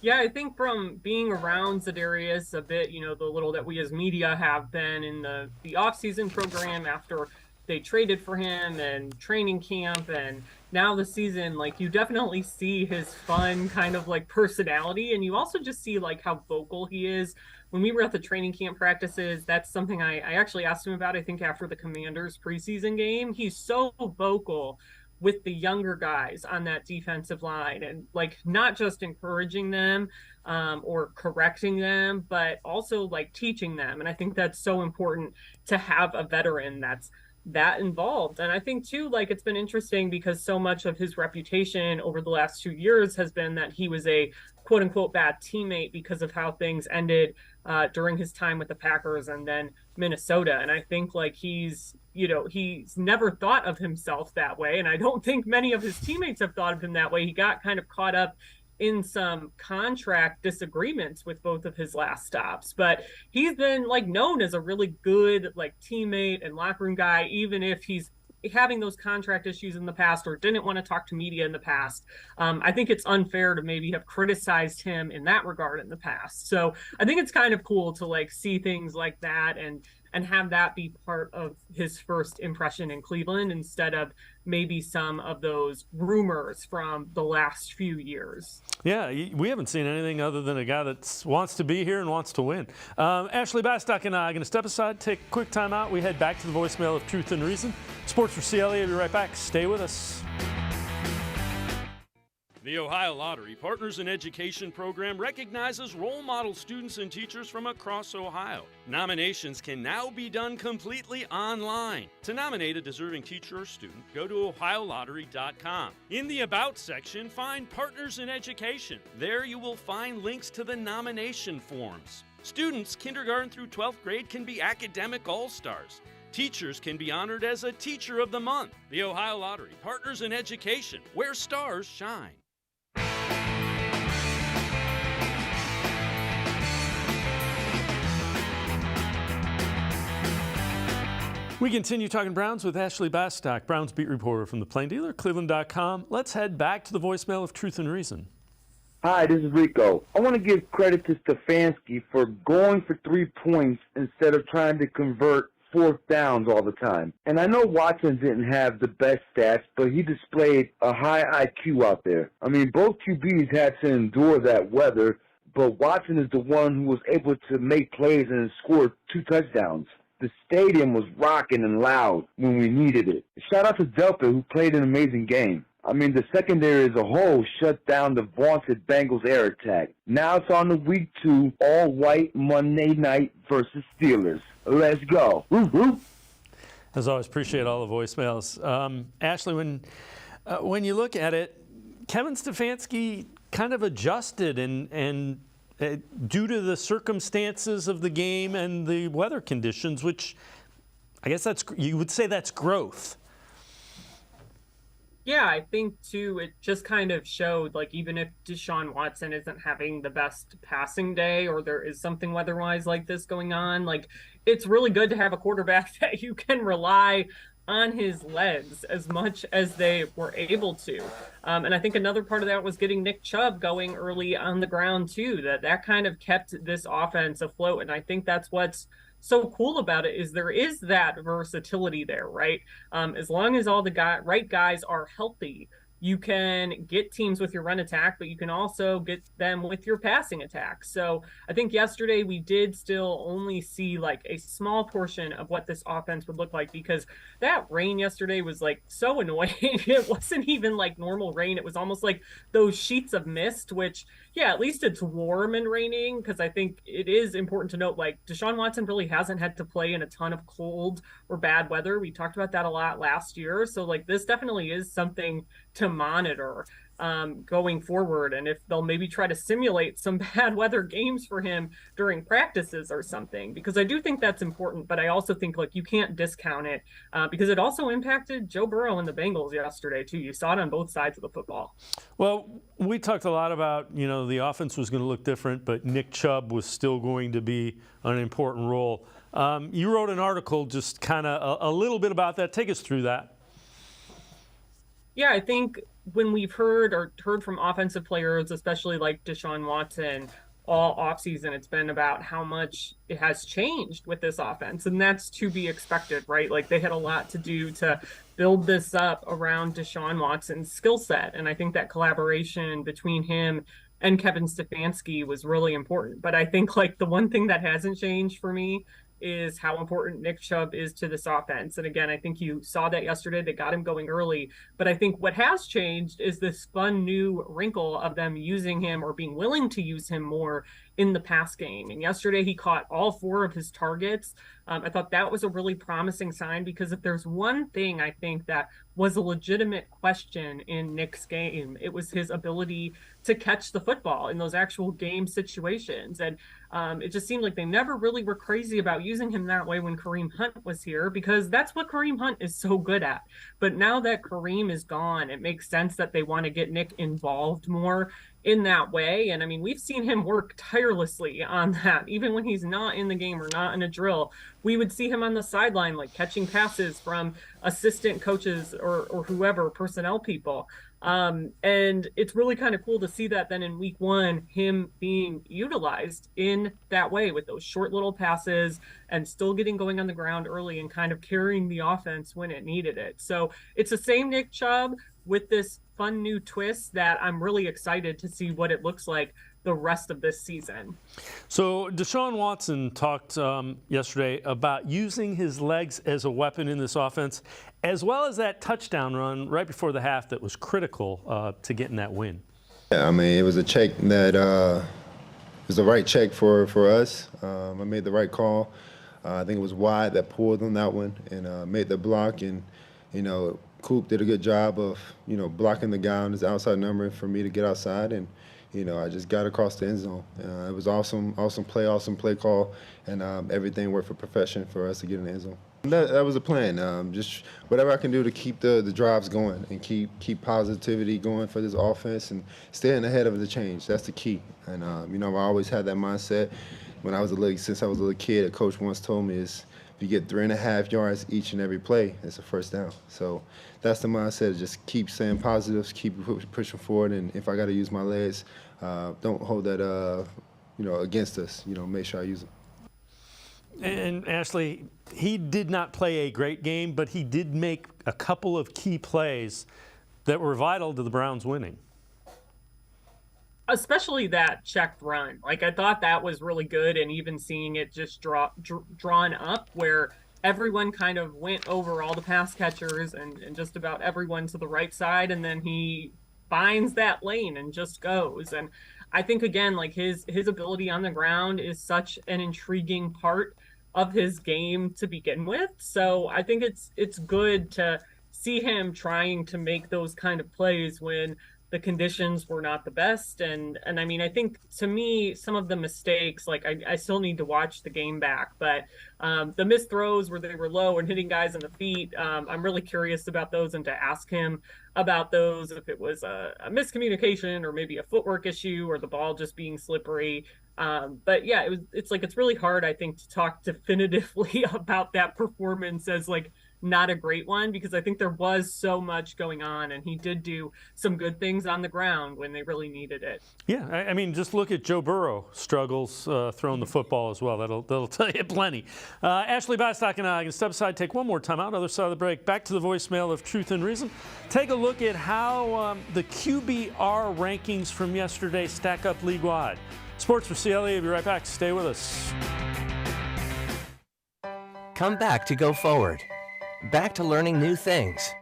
Yeah, I think from being around Za'Darius a bit, you know, the little that we as media have been in the off-season program after they traded for him and training camp and now the season, like you definitely see his fun kind of like personality, and you also just see like how vocal he is. When we were at the training camp practices, that's something I actually asked him about, I think after the Commanders preseason game. He's so vocal with the younger guys on that defensive line, and like not just encouraging them or correcting them, but also like teaching them. And I think that's so important to have a veteran that's that involved. And I think too, like it's been interesting because so much of his reputation over the last 2 years has been that he was a quote unquote bad teammate because of how things ended during his time with the Packers and then Minnesota. And I think like he's never thought of himself that way. And I don't think many of his teammates have thought of him that way. He got kind of caught up in some contract disagreements with both of his last stops, but he's been like known as a really good like teammate and locker room guy, even if he's having those contract issues in the past or didn't want to talk to media in the past. I think it's unfair to maybe have criticized him in that regard in the past. So I think it's kind of cool to like see things like that and have that be part of his first impression in Cleveland instead of maybe some of those rumors from the last few years. Yeah, we haven't seen anything other than a guy that wants to be here and wants to win. Ashley Bastock and I are going to step aside, take a quick time out. We head back to the voicemail of Truth and Reason. Sports for CLE. I'll be right back. Stay with us. The Ohio Lottery Partners in Education program recognizes role model students and teachers from across Ohio. Nominations can now be done completely online. To nominate a deserving teacher or student, go to ohiolottery.com. In the About section, find Partners in Education. There you will find links to the nomination forms. Students, kindergarten through 12th grade, can be academic all-stars. Teachers can be honored as a Teacher of the Month. The Ohio Lottery Partners in Education, where stars shine. We continue talking Browns with Ashley Bastock, Browns beat reporter from the Plain Dealer, cleveland.com. Let's head back to the voicemail of Truth and Reason. Hi, this is Rico. I want to give credit to Stefanski for going for 3 points instead of trying to convert fourth downs all the time. And I know Watson didn't have the best stats, but he displayed a high IQ out there. I mean, both QBs had to endure that weather, but Watson is the one who was able to make plays and score 2 touchdowns. The stadium was rocking and loud when we needed it. Shout out to Delta, who played an amazing game. I mean, the secondary as a whole shut down the vaunted Bengals air attack. Now it's on to week 2, all-white Monday night versus Steelers. Let's go. Woo-hoo. As always, appreciate all the voicemails. Ashley, when you look at it, Kevin Stefanski kind of adjusted and due to the circumstances of the game and the weather conditions, which I guess you would say that's growth. Yeah, I think too, it just kind of showed, like, even if Deshaun Watson isn't having the best passing day or there is something weather-wise like this going on, like, it's really good to have a quarterback that you can rely on his legs as much as they were able to. And I think another part of that was getting Nick Chubb going early on the ground too, that kind of kept this offense afloat. And I think that's what's so cool about it is there is that versatility there, right? As long as all the right guys are healthy, you can get teams with your run attack, but you can also get them with your passing attack. So I think yesterday we did still only see like a small portion of what this offense would look like because that rain yesterday was like so annoying. It wasn't even like normal rain. It was almost like those sheets of mist, which, yeah, at least it's warm and raining, because I think it is important to note, like, Deshaun Watson really hasn't had to play in a ton of cold or bad weather. We talked about that a lot last year. So, like, this definitely is something to monitor going forward, and if they'll maybe try to simulate some bad weather games for him during practices or something, because I do think that's important. But I also think like you can't discount it because it also impacted Joe Burrow and the Bengals yesterday too. You saw it on both sides of the football. Well, we talked a lot about, the offense was going to look different, but Nick Chubb was still going to be an important role. You wrote an article just kind of a little bit about that. Take us through that. Yeah, I think when we've heard from offensive players, especially like Deshaun Watson, all offseason, it's been about how much it has changed with this offense. And that's to be expected, right? Like they had a lot to do to build this up around Deshaun Watson's skill set. And I think that collaboration between him and Kevin Stefanski was really important. But I think like the one thing that hasn't changed for me is how important Nick Chubb is to this offense. And again, I think you saw that yesterday. They got him going early. But I think what has changed is this fun new wrinkle of them using him or being willing to use him more in the pass game. And yesterday he caught all 4 of his targets. I thought that was a really promising sign, because if there's one thing I think that was a legitimate question in Nick's game, it was his ability to catch the football in those actual game situations. And it just seemed like they never really were crazy about using him that way when Kareem Hunt was here, because that's what Kareem Hunt is so good at. But now that Kareem is gone, it makes sense that they want to get Nick involved more in that way. And I mean, we've seen him work tirelessly on that. Even when he's not in the game or not in a drill, we would see him on the sideline, like catching passes from assistant coaches or whoever, personnel people. And it's really kind of cool to see that then in week 1, him being utilized in that way with those short little passes and still getting going on the ground early and kind of carrying the offense when it needed it. So it's the same Nick Chubb with this fun new twist that I'm really excited to see what it looks like the rest of this season. So Deshaun Watson talked yesterday about using his legs as a weapon in this offense, as well as that touchdown run right before the half that was critical to getting that win. Yeah, I mean, it was a check that was the right check for us. I made the right call. I think it was wide that pulled on that one and made the block. And, Coop did a good job of, blocking the guy on his outside number for me to get outside. And, I just got across the end zone. It was awesome play call, and everything worked for perfection for us to get in the end zone. That was a plan. Just whatever I can do to keep the drives going and keep positivity going for this offense and staying ahead of the change. That's the key. And I always had that mindset since I was a little kid. A coach once told me is if you get 3.5 yards each and every play, it's a first down. So that's the mindset. Just keep saying positives, keep pushing forward, and if I got to use my legs, don't hold that against us. Make sure I use them. And Ashley, he did not play a great game, but he did make a couple of key plays that were vital to the Browns winning. Especially that checked run. Like, I thought that was really good, and even seeing it just drawn up where everyone kind of went over all the pass catchers and just about everyone to the right side, and then he finds that lane and just goes. And I think, again, like his ability on the ground is such an intriguing part of his game to begin with. So I think it's good to see him trying to make those kind of plays when the conditions were not the best. And I mean, I think to me, some of the mistakes, like I still need to watch the game back, but the missed throws where they were low and hitting guys in the feet, I'm really curious about those and to ask him about those, if it was a miscommunication or maybe a footwork issue or the ball just being slippery. But yeah, it's really hard, I think, to talk definitively about that performance as like not a great one, because I think there was so much going on, and he did do some good things on the ground when they really needed it. Yeah, I mean, just look at Joe Burrow struggles throwing the football as well. That'll tell you plenty. Ashley Bastock and I can step aside, take one more time out, other side of the break. Back to the voicemail of Truth and Reason. Take a look at how the QBR rankings from yesterday stack up league-wide. Sports4CLE, we'll be right back. Stay with us. Come back to go forward. Back to learning new things.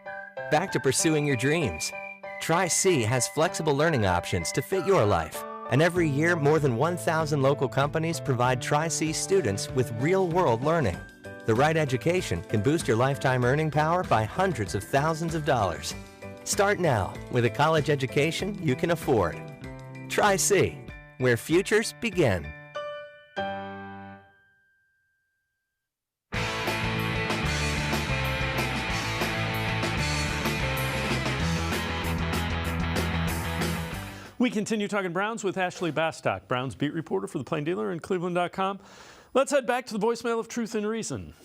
Back to pursuing your dreams. Tri-C has flexible learning options to fit your life. And every year, more than 1,000 local companies provide Tri-C students with real-world learning. The right education can boost your lifetime earning power by hundreds of thousands of dollars. Start now with a college education you can afford. Try C, where futures begin. We continue talking Browns with Ashley Bastock, Browns beat reporter for the Plain Dealer and cleveland.com. Let's head back to the voicemail of Truth and Reason.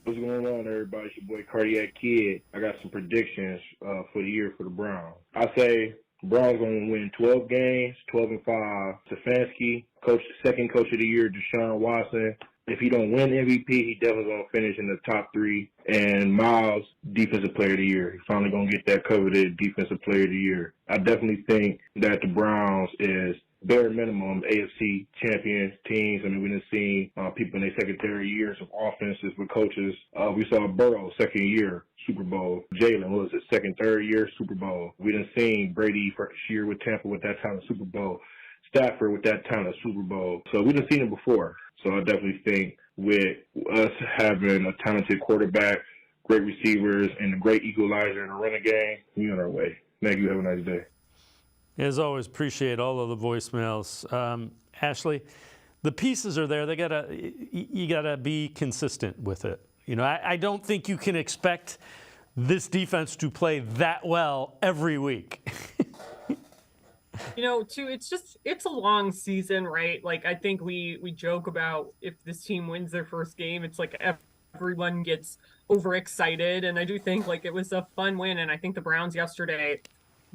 What's going on, everybody? It's your boy Cardiac Kid. I got some predictions for the year for the Browns. I say the Browns going to win 12 games, 12-5. Stefanski, second coach of the year, Deshaun Watson. If he don't win MVP, he definitely going to finish in the top 3. And Miles, Defensive Player of the Year. He's finally going to get that coveted Defensive Player of the Year. I definitely think that the Browns is bare minimum AFC champion teams. I mean, we done seen people in their secondary years of offenses with coaches. We saw Burrow, second year, Super Bowl. Jalen, what was it, second, third year, Super Bowl. We done seen Brady first year with Tampa with that time of Super Bowl. Stafford with that time of Super Bowl. So we done seen it before. So I definitely think with us having a talented quarterback, great receivers, and a great equalizer in the running game, we on our way. Thank you. Have a nice day. As always, appreciate all of the voicemails. Ashley, the pieces are there. You gotta be consistent with it. You know, I don't think you can expect this defense to play that well every week. You know, too, it's a long season, right? Like, I think we joke about if this team wins their first game, it's like everyone gets overexcited. And I do think, like, it was a fun win. And I think the Browns yesterday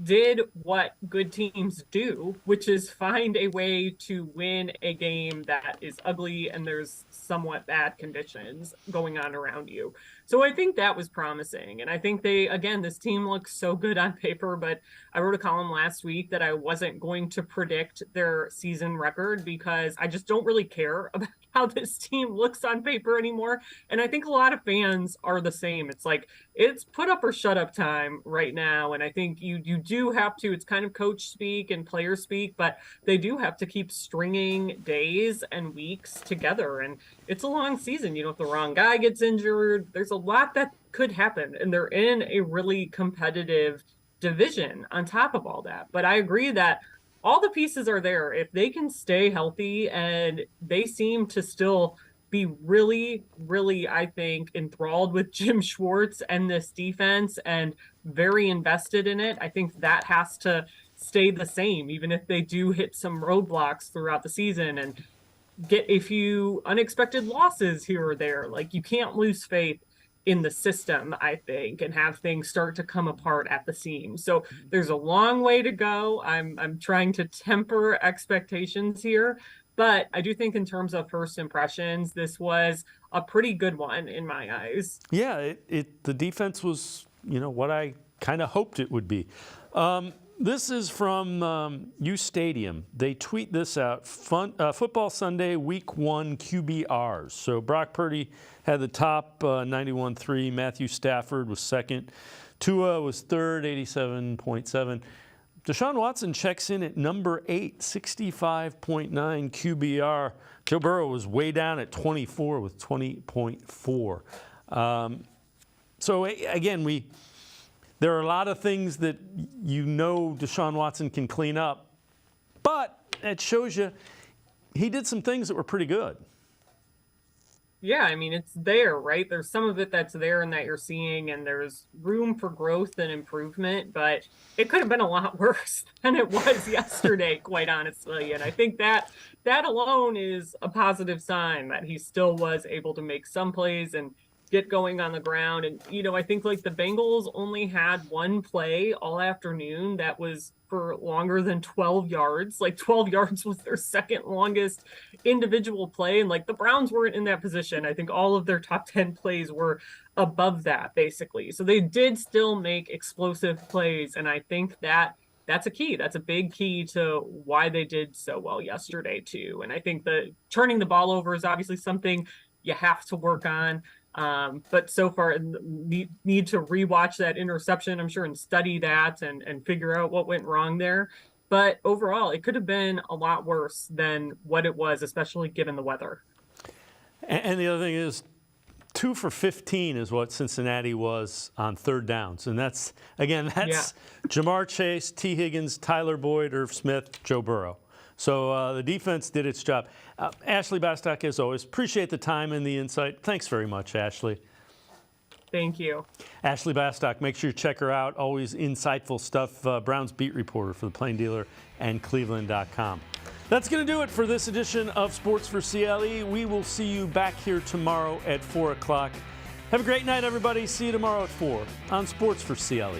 did what good teams do, which is find a way to win a game that is ugly and there's somewhat bad conditions going on around you. So I think that was promising. And I think this team looks so good on paper, but I wrote a column last week that I wasn't going to predict their season record because I just don't really care about how this team looks on paper anymore. And I think a lot of fans are the same. It's like, it's put up or shut up time right now. And I think you do have to, it's kind of coach speak and player speak, but they do have to keep stringing days and weeks together. And it's a long season. You know, if the wrong guy gets injured, there's a lot that could happen. And they're in a really competitive division on top of all that. But I agree that all the pieces are there. If they can stay healthy, and they seem to still be really, really, I think, enthralled with Jim Schwartz and this defense and very invested in it. I think that has to stay the same, even if they do hit some roadblocks throughout the season and get a few unexpected losses here or there. Like, you can't lose faith in the system, I think, and have things start to come apart at the seams. So there's a long way to go. I'm trying to temper expectations here, but I do think in terms of first impressions, this was a pretty good one in my eyes. Yeah, the defense was, you know, what I kind of hoped it would be. This is from U Stadium. They tweet this out. Football Sunday, Week 1 QBRs. So Brock Purdy had the top 91.3. Matthew Stafford was second. Tua was third, 87.7. Deshaun Watson checks in at number 8, 65.9 QBR. Joe Burrow was way down at 24 with 20.4. So again, there are a lot of things that you know Deshaun Watson can clean up, but it shows you he did some things that were pretty good. Yeah, I mean, it's there, right? There's some of it that's there and that you're seeing, and there's room for growth and improvement, but it could have been a lot worse than it was yesterday, quite honestly. And I think that alone is a positive sign that he still was able to make some plays and get going on the ground. And, you know, I think like the Bengals only had one play all afternoon that was for longer than 12 yards. Like 12 yards was their second longest individual play. And like the Browns weren't in that position. I think all of their top 10 plays were above that, basically. So they did still make explosive plays. And I think that's a key. That's a big key to why they did so well yesterday, too. And I think the turning the ball over is obviously something you have to work on. But so far, need to rewatch that interception, I'm sure, and study that and figure out what went wrong there. But overall, it could have been a lot worse than what it was, especially given the weather. And the other thing is, 2 for 15 is what Cincinnati was on third downs. And that's Jamar Chase, T. Higgins, Tyler Boyd, Irv Smith, Joe Burrow. So the defense did its job. Ashley Bastock, as always, appreciate the time and the insight. Thanks very much, Ashley. Thank you. Ashley Bastock, make sure you check her out. Always insightful stuff. Browns beat reporter for the Plain Dealer and cleveland.com. That's going to do it for this edition of Sports for CLE. We will see you back here tomorrow at 4 o'clock. Have a great night, everybody. See you tomorrow at 4 on Sports for CLE.